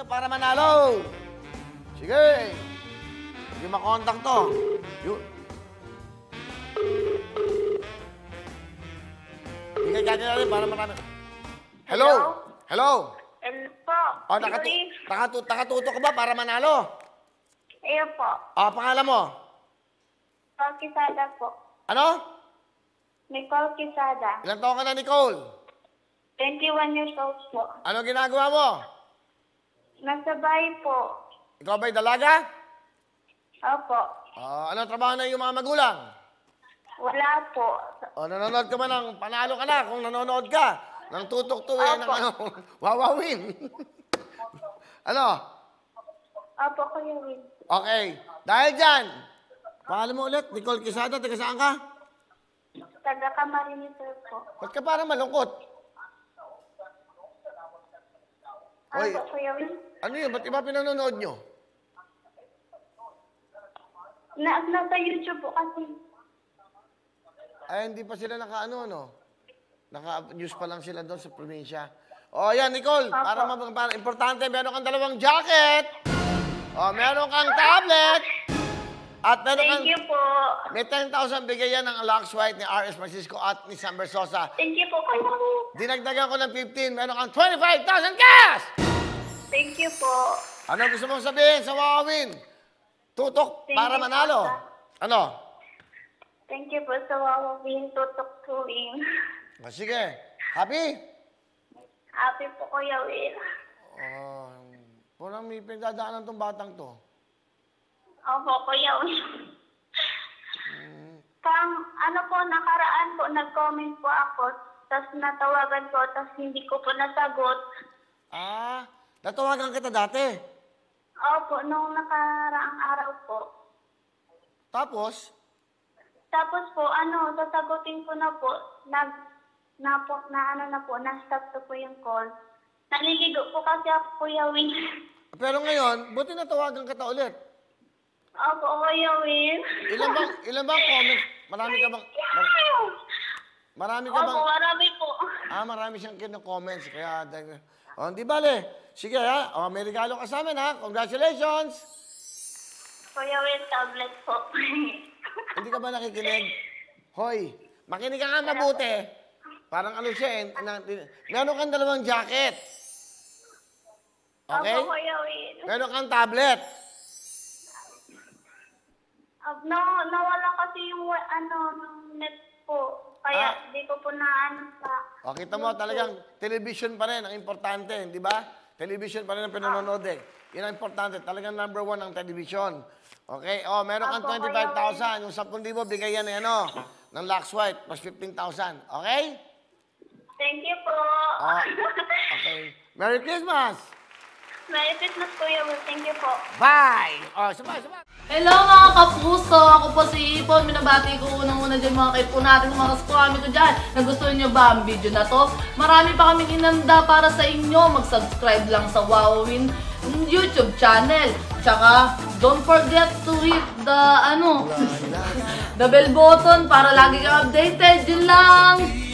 para manalo. Sige. Hindi makontak to. Yun. Hindi ka natin para marami. Hello? Hello? Hello po. Oh, nakatuto ka ba para manalo? Ayun po. Oh, pangalan mo? Nicole Quezada po. Ano? Nicole Quezada. Ilang taon ka na, Nicole? 21 years old po. Ano ginagawa mo? Nasa bahay po. Ikaw ba'y dalaga? Opo. Ano trabaho na yung mga magulang? Wala po. Nanonood ka ba ng panalo ka na kung nanonood ka? Ng tutok-tuwi ng ano, wawawin. Ano? Opo, Kuya Will. Okay. Dahil dyan, pangalan mo ulit, Nicole Quezada, taga saan ka? Taga Camarines po. Ba't ka parang malungkot? Oy, Opo, Kuya Will. ano yun? Ba't iba pinanonood nyo? Nasa YouTube po kasi. Ay, hindi pa sila naka-ano, no? Naka-news pa lang sila doon sa probinsya. O, yan, Nicole. Para importante, meron kang dalawang jacket. O, meron kang tablet. At meron kang... Thank you po. May 10,000 bigay yan ng Lux White ni R.S. Francisco at ni Sam Bersosa. Thank you po, Kuya Will. Dinagdagan ko ng 15. Meron kang 25,000 cash! Thank you po. Ano gusto mong sabihin sa Wawawin? Tutok para manalo. Ano? Thank you po sa Wawawin Tutok Tuwing. Sige. Happy? Happy po, Kuya Will. Parang may pinagdadaanan tong batang to. Opo, Kuya Will. Ano po, nakaraan po, nag-comment po ako, tapos natawagan ko, tapos hindi ko po nasagot. Natawagan kita dati. Opo, nung nakaraang araw po. Tapos? Tapos po, sasagutin ko na po, na-stop to po yung call. Naliligo po kasi ako, Kuya Will. Pero ngayon, buti natawagan kita ulit. Opo, Kuya Will. Ilan bang comment? Marami ka bang... Marami ka bang... Opo, marami po. Marami siyang kino-comments. Kaya... di bale. Sige ha. May regalo ka sa amin ha. Congratulations! Kuya Will, tablet po. Hindi ka ba nakikinig? Hoy, makinig ka nga mabuti. Parang ano siya meron kang dalawang jacket. Okay? Opo, Kuya Will. Meron kang tablet. Nawala kasi yung net po. Kaya di ko po pa. O, kita mo talagang television pa rin ang importante, di ba? Television pa rin ang pinanonood eh. Yan ang importante. Talagang number 1 ang television. Okay? O, meron kang 25,000. Yung 10,000 bigay yan ng Lux White plus 15,000. Okay? Thank you po. Okay. Merry Christmas! Merry Christmas, Kuya Will. Thank you po. Bye! Sabay. Hello mga kapuso! Ako po si Ipon. Minabati ko unang-una dyan mga kaipo natin, mga kaskwami ko dyan. Nagustuhan nyo ba ang video na to? Marami pa kaming inanda para sa inyo. Mag-subscribe lang sa Wawawin YouTube channel. Tsaka, don't forget to hit the, the bell button para lagi kang updated. Yun lang!